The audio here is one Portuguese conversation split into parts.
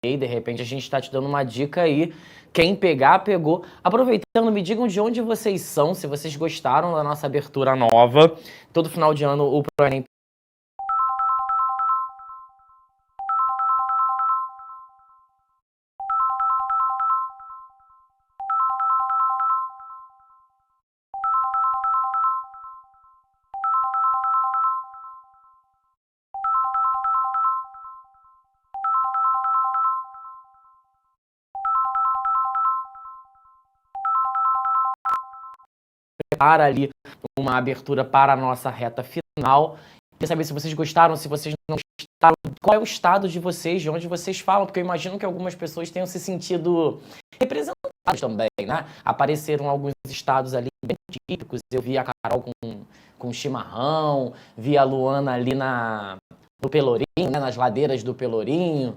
De repente a gente está te dando uma dica aí. Quem pegar, pegou. Aproveitando, me digam de onde vocês são, se vocês gostaram da nossa abertura nova. Todo final de ano o ProEnem prepara ali uma abertura para a nossa reta final. Queria saber se vocês gostaram, se vocês não gostaram, qual é o estado de vocês, de onde vocês falam, porque eu imagino que algumas pessoas tenham se sentido representadas também, né? Apareceram alguns estados ali bem típicos, eu vi a Carol com chimarrão, vi a Luana ali no Pelourinho, né? Nas ladeiras do Pelourinho,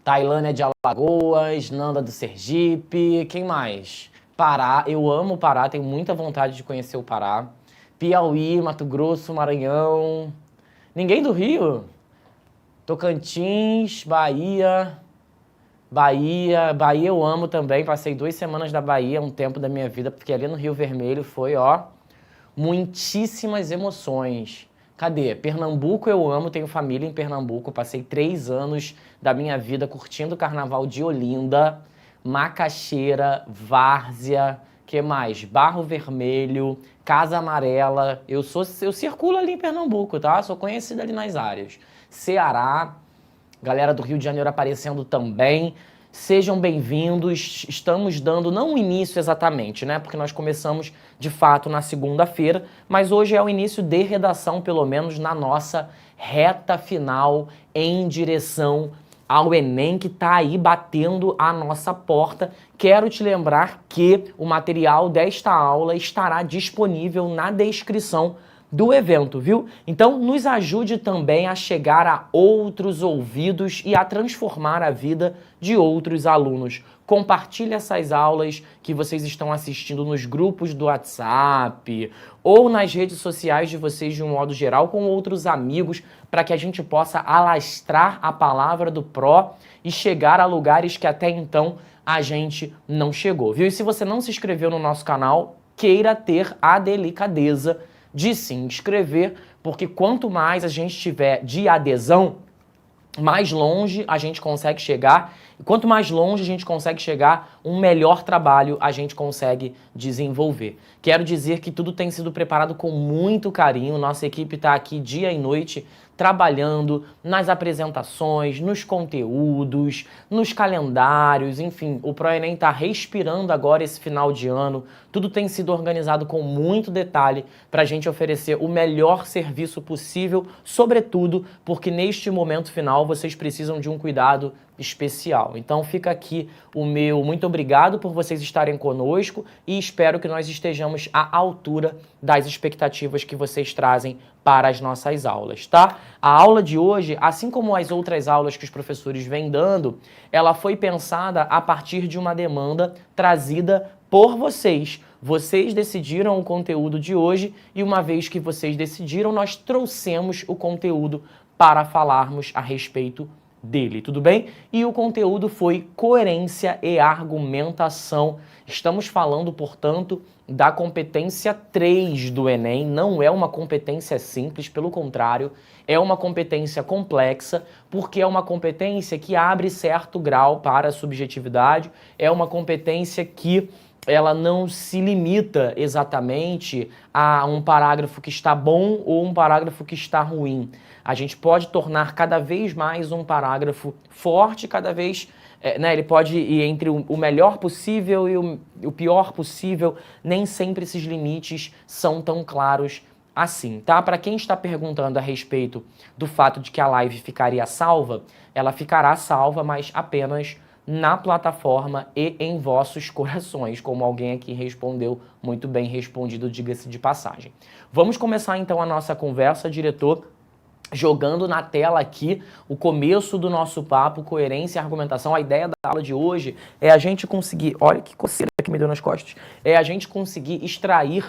Tailândia de Alagoas, Nanda do Sergipe, quem mais? Pará, eu amo o Pará, tenho muita vontade de conhecer o Pará. Piauí, Mato Grosso, Maranhão. Ninguém do Rio? Tocantins, Bahia eu amo também, passei 2 semanas da Bahia, um tempo da minha vida, porque ali no Rio Vermelho foi, ó, muitíssimas emoções. Cadê? Pernambuco eu amo, tenho família em Pernambuco, passei 3 anos da minha vida curtindo o Carnaval de Olinda, Macaxeira, Várzea, que mais? Barro Vermelho, Casa Amarela, eu circulo ali em Pernambuco, tá? Sou conhecida ali nas áreas. Ceará, galera do Rio de Janeiro aparecendo também. Sejam bem-vindos, estamos dando, não o início exatamente, né? Porque nós começamos, de fato, na segunda-feira, mas hoje é o início de redação, pelo menos na nossa reta final em direção ao Enem, que está aí batendo a nossa porta. Quero te lembrar que o material desta aula estará disponível na descrição do evento, viu? Então, nos ajude também a chegar a outros ouvidos e a transformar a vida de outros alunos. Compartilhe essas aulas que vocês estão assistindo nos grupos do WhatsApp ou nas redes sociais de vocês de um modo geral com outros amigos para que a gente possa alastrar a palavra do Pro e chegar a lugares que até então a gente não chegou, viu? E se você não se inscreveu no nosso canal, queira ter a delicadeza de se inscrever, porque quanto mais a gente tiver de adesão, mais longe a gente consegue chegar. E quanto mais longe a gente consegue chegar, um melhor trabalho a gente consegue desenvolver. Quero dizer que tudo tem sido preparado com muito carinho. Nossa equipe está aqui dia e noite trabalhando nas apresentações, nos conteúdos, nos calendários, enfim, o ProEnem está respirando agora esse final de ano. Tudo tem sido organizado com muito detalhe para a gente oferecer o melhor serviço possível, sobretudo porque neste momento final vocês precisam de um cuidado especial. Então fica aqui o meu muito obrigado por vocês estarem conosco e espero que nós estejamos à altura das expectativas que vocês trazem para as nossas aulas, tá? A aula de hoje, assim como as outras aulas que os professores vêm dando, ela foi pensada a partir de uma demanda trazida por vocês. Vocês decidiram o conteúdo de hoje e uma vez que vocês decidiram, nós trouxemos o conteúdo para falarmos a respeito dele, tudo bem? E o conteúdo foi coerência e argumentação. Estamos falando, portanto, da competência 3 do Enem. Não é uma competência simples, pelo contrário, é uma competência complexa, porque é uma competência que abre certo grau para a subjetividade, é uma competência que ela não se limita exatamente a um parágrafo que está bom ou um parágrafo que está ruim. A gente pode tornar cada vez mais um parágrafo forte, cada vez, ele pode ir entre o melhor possível e o pior possível. Nem sempre esses limites são tão claros assim, tá? Para quem está perguntando a respeito do fato de que a live ficaria salva, ela ficará salva, mas apenas na plataforma e em vossos corações, como alguém aqui respondeu, muito bem respondido, diga-se de passagem. Vamos começar então a nossa conversa, diretor, jogando na tela aqui o começo do nosso papo, coerência e argumentação. A ideia da aula de hoje é a gente conseguir, olha que coceira que me deu nas costas, é a gente conseguir extrair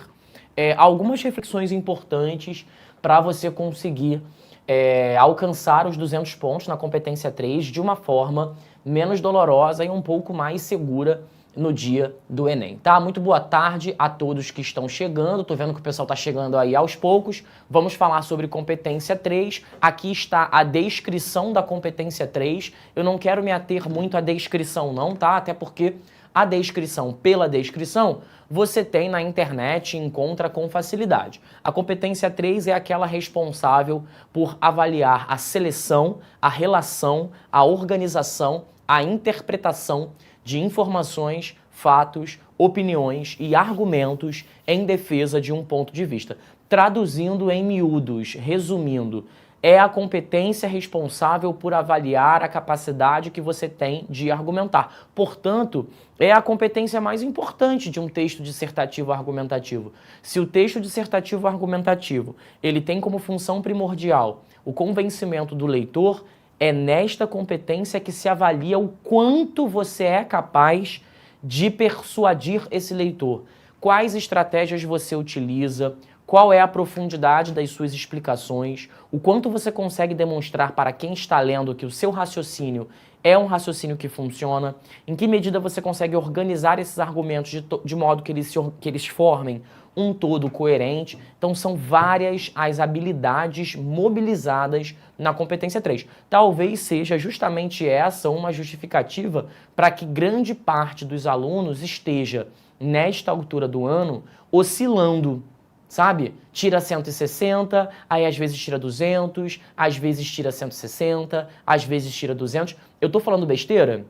algumas reflexões importantes para você conseguir alcançar os 200 pontos na competência 3 de uma forma menos dolorosa e um pouco mais segura no dia do Enem, tá? Muito boa tarde a todos que estão chegando. Tô vendo que o pessoal tá chegando aí aos poucos. Vamos falar sobre competência 3. Aqui está a descrição da competência 3. Eu não quero me ater muito à descrição não, tá? Até porque a descrição pela descrição você tem na internet e encontra com facilidade. A competência 3 é aquela responsável por avaliar a seleção, a relação, a organização, a interpretação de informações, fatos, opiniões e argumentos em defesa de um ponto de vista. Traduzindo em miúdos, resumindo, é a competência responsável por avaliar a capacidade que você tem de argumentar. Portanto, é a competência mais importante de um texto dissertativo argumentativo. Se o texto dissertativo argumentativo ele tem como função primordial o convencimento do leitor, é nesta competência que se avalia o quanto você é capaz de persuadir esse leitor. Quais estratégias você utiliza, qual é a profundidade das suas explicações, o quanto você consegue demonstrar para quem está lendo que o seu raciocínio é um raciocínio que funciona, em que medida você consegue organizar esses argumentos de modo que eles formem um todo coerente. Então são várias as habilidades mobilizadas na competência 3. Talvez seja justamente essa uma justificativa para que grande parte dos alunos esteja, nesta altura do ano, oscilando, sabe? Tira 160, aí às vezes tira 200, às vezes tira 160, às vezes tira 200. Eu tô falando besteira?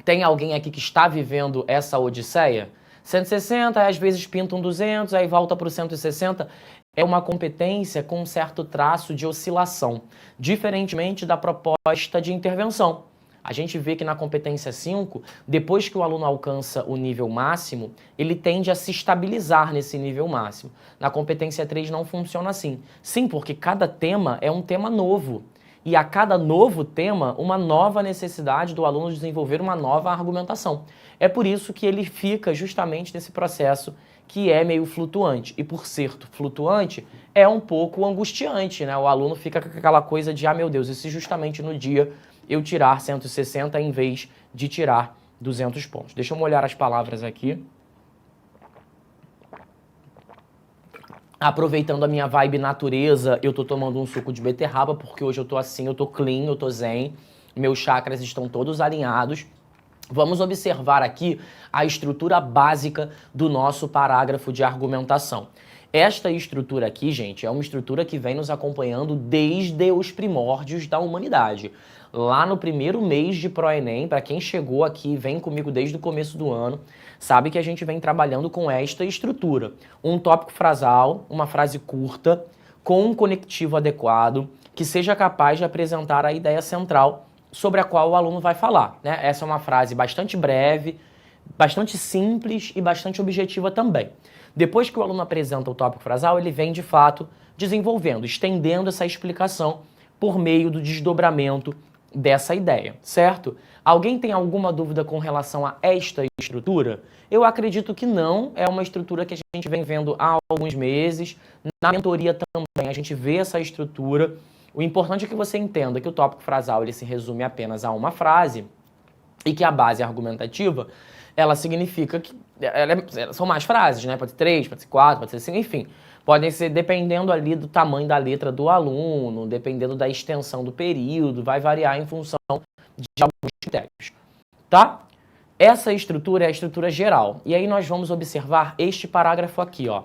Tem alguém aqui que está vivendo essa odisseia? 160, aí às vezes pinta um 200, aí volta para o 160. É uma competência com um certo traço de oscilação, diferentemente da proposta de intervenção. A gente vê que na competência 5, depois que o aluno alcança o nível máximo, ele tende a se estabilizar nesse nível máximo. Na competência 3 não funciona assim. Sim, porque cada tema é um tema novo. E a cada novo tema, uma nova necessidade do aluno desenvolver uma nova argumentação. É por isso que ele fica justamente nesse processo que é meio flutuante. E por ser flutuante, é um pouco angustiante, né? O aluno fica com aquela coisa de, meu Deus, e se justamente no dia eu tirar 160 em vez de tirar 200 pontos? Deixa eu molhar as palavras aqui. Aproveitando a minha vibe natureza, eu tô tomando um suco de beterraba, porque hoje eu tô assim, eu tô clean, eu tô zen, meus chakras estão todos alinhados. Vamos observar aqui a estrutura básica do nosso parágrafo de argumentação. Esta estrutura aqui, gente, é uma estrutura que vem nos acompanhando desde os primórdios da humanidade. Lá no primeiro mês de ProEnem, para quem chegou aqui e vem comigo desde o começo do ano, sabe que a gente vem trabalhando com esta estrutura. Um tópico frasal, uma frase curta, com um conectivo adequado, que seja capaz de apresentar a ideia central sobre a qual o aluno vai falar, né? Essa é uma frase bastante breve, bastante simples e bastante objetiva também. Depois que o aluno apresenta o tópico frasal, ele vem, de fato, desenvolvendo, estendendo essa explicação por meio do desdobramento dessa ideia, certo? Alguém tem alguma dúvida com relação a esta estrutura? Eu acredito que não, é uma estrutura que a gente vem vendo há alguns meses. Na mentoria também a gente vê essa estrutura. O importante é que você entenda que o tópico frasal ele se resume apenas a uma frase e que a base argumentativa, ela significa que são mais frases, né? Pode ser 3, pode ser 4, pode ser 5, enfim. Podem ser dependendo ali do tamanho da letra do aluno, dependendo da extensão do período, vai variar em função de alguns critérios, tá? Essa estrutura é a estrutura geral. E aí nós vamos observar este parágrafo aqui, ó.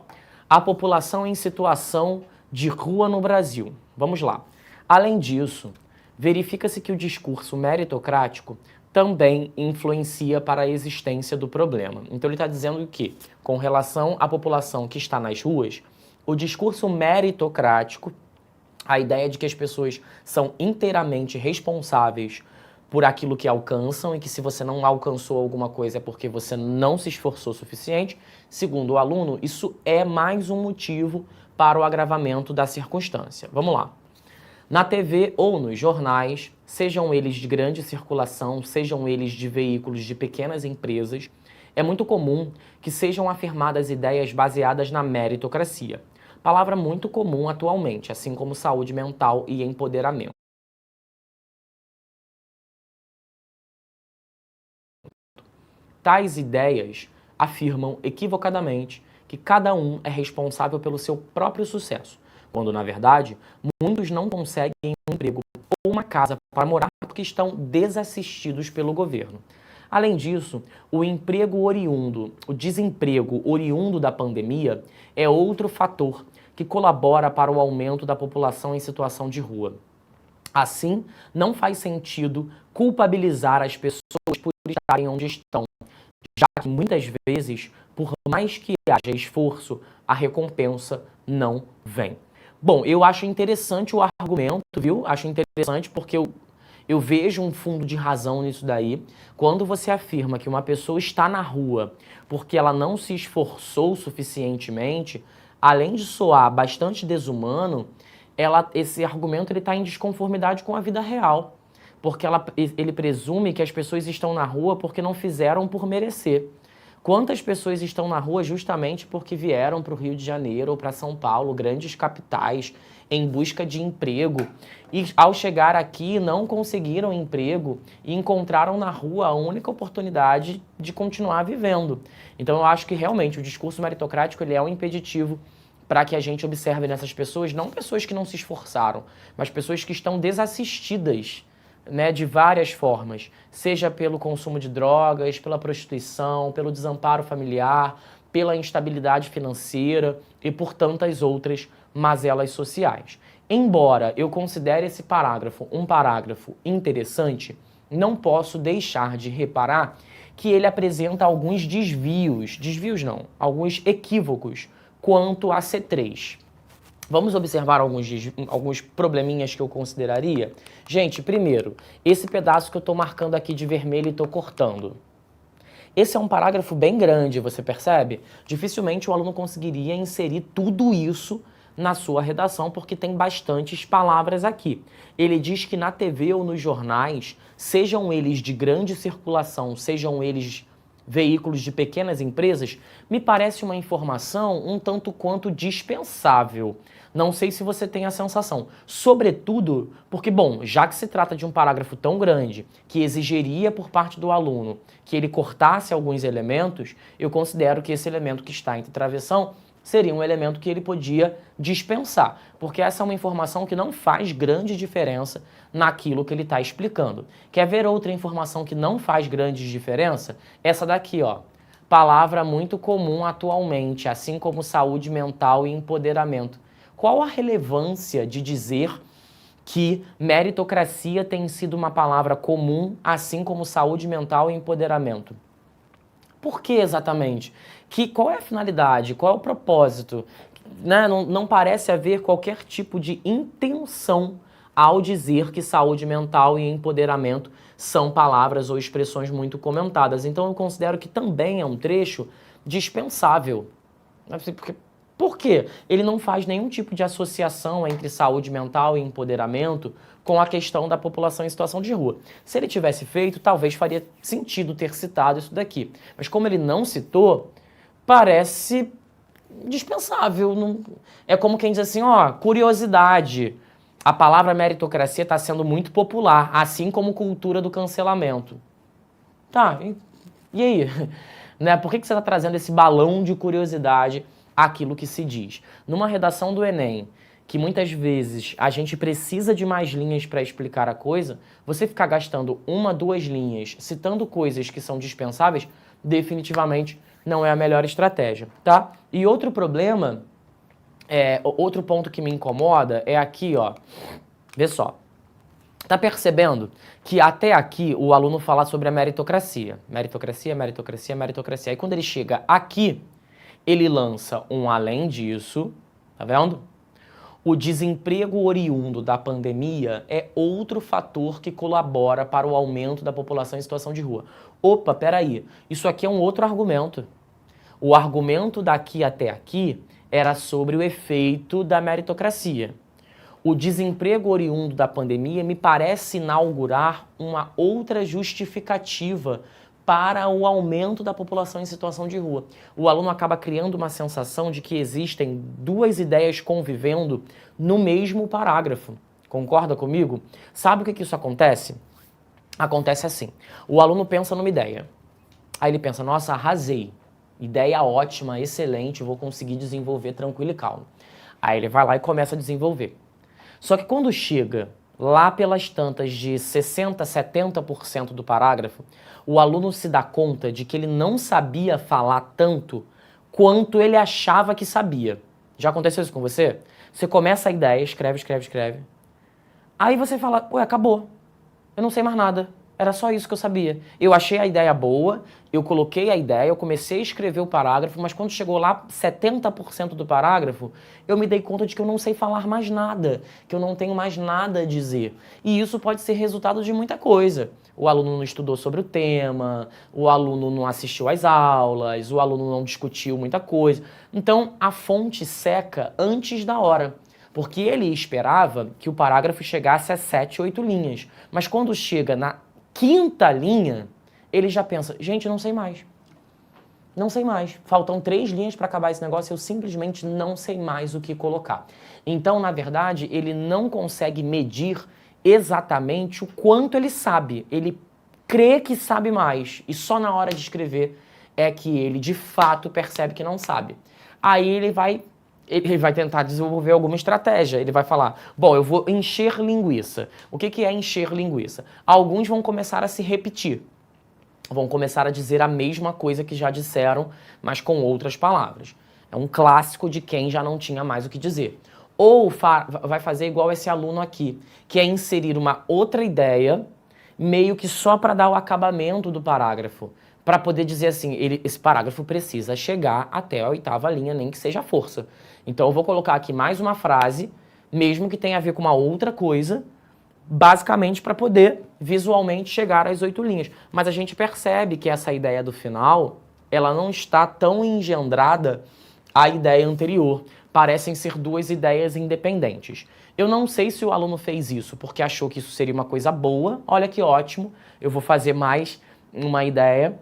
A população em situação de rua no Brasil. Vamos lá. Além disso, verifica-se que o discurso meritocrático também influencia para a existência do problema. Então ele está dizendo que, com relação à população que está nas ruas, o discurso meritocrático, a ideia de que as pessoas são inteiramente responsáveis por aquilo que alcançam e que se você não alcançou alguma coisa é porque você não se esforçou o suficiente, segundo o aluno, isso é mais um motivo para o agravamento da circunstância. Vamos lá. Na TV ou nos jornais, sejam eles de grande circulação, sejam eles de veículos de pequenas empresas, é muito comum que sejam afirmadas ideias baseadas na meritocracia. Palavra muito comum atualmente, assim como saúde mental e empoderamento. Tais ideias afirmam equivocadamente que cada um é responsável pelo seu próprio sucesso, quando, na verdade, muitos não conseguem um emprego ou uma casa para morar porque estão desassistidos pelo governo. Além disso, o desemprego oriundo da pandemia é outro fator que colabora para o aumento da população em situação de rua. Assim, não faz sentido culpabilizar as pessoas por estarem onde estão, já que muitas vezes, por mais que haja esforço, a recompensa não vem. Bom, eu acho interessante o argumento, viu? Acho interessante porque eu vejo um fundo de razão nisso daí. Quando você afirma que uma pessoa está na rua porque ela não se esforçou suficientemente, além de soar bastante desumano, esse argumento está em desconformidade com a vida real. Porque ele presume que as pessoas estão na rua porque não fizeram por merecer. Quantas pessoas estão na rua justamente porque vieram para o Rio de Janeiro ou para São Paulo, grandes capitais, em busca de emprego, e ao chegar aqui não conseguiram emprego e encontraram na rua a única oportunidade de continuar vivendo. Então eu acho que realmente o discurso meritocrático ele é um impeditivo para que a gente observe nessas pessoas, não pessoas que não se esforçaram, mas pessoas que estão desassistidas, né, de várias formas, seja pelo consumo de drogas, pela prostituição, pelo desamparo familiar, pela instabilidade financeira e por tantas outras mazelas sociais. Embora eu considere esse parágrafo um parágrafo interessante, não posso deixar de reparar que ele apresenta alguns desvios não, alguns equívocos quanto a C3. Vamos observar alguns probleminhas que eu consideraria? Gente, primeiro, esse pedaço que eu estou marcando aqui de vermelho e estou cortando. Esse é um parágrafo bem grande, você percebe? Dificilmente o aluno conseguiria inserir tudo isso na sua redação, porque tem bastantes palavras aqui. Ele diz que na TV ou nos jornais, sejam eles de grande circulação, sejam eles veículos de pequenas empresas, me parece uma informação um tanto quanto dispensável. Não sei se você tem a sensação. Sobretudo porque, bom, já que se trata de um parágrafo tão grande, que exigiria por parte do aluno que ele cortasse alguns elementos, eu considero que esse elemento que está entre travessão seria um elemento que ele podia dispensar, porque essa é uma informação que não faz grande diferença naquilo que ele está explicando. Quer ver outra informação que não faz grande diferença? Essa daqui, ó. Palavra muito comum atualmente, assim como saúde mental e empoderamento. Qual a relevância de dizer que meritocracia tem sido uma palavra comum, assim como saúde mental e empoderamento? Por que exatamente? Qual é a finalidade? Qual é o propósito? Né? Não parece haver qualquer tipo de intenção ao dizer que saúde mental e empoderamento são palavras ou expressões muito comentadas. Então eu considero que também é um trecho dispensável. Por quê? Ele não faz nenhum tipo de associação entre saúde mental e empoderamento com a questão da população em situação de rua. Se ele tivesse feito, talvez faria sentido ter citado isso daqui. Mas como ele não citou, parece dispensável. Não... É como quem diz assim, ó, curiosidade. A palavra meritocracia está sendo muito popular, assim como cultura do cancelamento. Tá, e aí? Né? Por que você está trazendo esse balão de curiosidade àquilo que se diz? Numa redação do Enem, que muitas vezes a gente precisa de mais linhas para explicar a coisa, você ficar gastando 1, 2 linhas, citando coisas que são dispensáveis, definitivamente não é a melhor estratégia, tá? E outro problema, outro ponto que me incomoda é aqui, ó. Vê só. Tá percebendo que até aqui o aluno fala sobre a meritocracia. Meritocracia, meritocracia, meritocracia. Aí quando ele chega aqui, ele lança um além disso, tá vendo? O desemprego oriundo da pandemia é outro fator que colabora para o aumento da população em situação de rua. Opa, peraí, isso aqui é um outro argumento. O argumento daqui até aqui era sobre o efeito da meritocracia. O desemprego oriundo da pandemia me parece inaugurar uma outra justificativa para o aumento da população em situação de rua. O aluno acaba criando uma sensação de que existem duas ideias convivendo no mesmo parágrafo. Concorda comigo? Sabe o que isso acontece? Acontece assim, o aluno pensa numa ideia, aí ele pensa, nossa, arrasei, ideia ótima, excelente, vou conseguir desenvolver tranquilo e calmo. Aí ele vai lá e começa a desenvolver. Só que quando chega lá pelas tantas de 60%, 70% do parágrafo, o aluno se dá conta de que ele não sabia falar tanto quanto ele achava que sabia. Já aconteceu isso com você? Você começa a ideia, escreve. Aí você fala, ué, acabou. Eu não sei mais nada. Era só isso que eu sabia. Eu achei a ideia boa, eu coloquei a ideia, eu comecei a escrever o parágrafo, mas quando chegou lá 70% do parágrafo, eu me dei conta de que eu não sei falar mais nada, que eu não tenho mais nada a dizer. E isso pode ser resultado de muita coisa. O aluno não estudou sobre o tema, o aluno não assistiu às aulas, o aluno não discutiu muita coisa. Então, a fonte seca antes da hora. Porque ele esperava que o parágrafo chegasse a 7, 8 linhas. Mas quando chega na 5ª linha, ele já pensa, gente, não sei mais. Não sei mais. Faltam 3 linhas para acabar esse negócio, eu simplesmente não sei mais o que colocar. Então, na verdade, ele não consegue medir exatamente o quanto ele sabe. Ele crê que sabe mais. E só na hora de escrever é que ele, de fato, percebe que não sabe. Aí ele vai tentar desenvolver alguma estratégia. Ele vai falar, bom, eu vou encher linguiça. O que é encher linguiça? Alguns vão começar a se repetir. Vão começar a dizer a mesma coisa que já disseram, mas com outras palavras. É um clássico de quem já não tinha mais o que dizer. Ou vai fazer igual esse aluno aqui, que é inserir uma outra ideia, meio que só para dar o acabamento do parágrafo. Para poder dizer assim, esse parágrafo precisa chegar até a 8ª linha, nem que seja força. Então eu vou colocar aqui mais uma frase, mesmo que tenha a ver com uma outra coisa, basicamente para poder visualmente chegar às 8 linhas. Mas a gente percebe que essa ideia do final, ela não está tão engendrada à ideia anterior. Parecem ser duas ideias independentes. Eu não sei se o aluno fez isso porque achou que isso seria uma coisa boa. Olha que ótimo, eu vou fazer mais uma ideia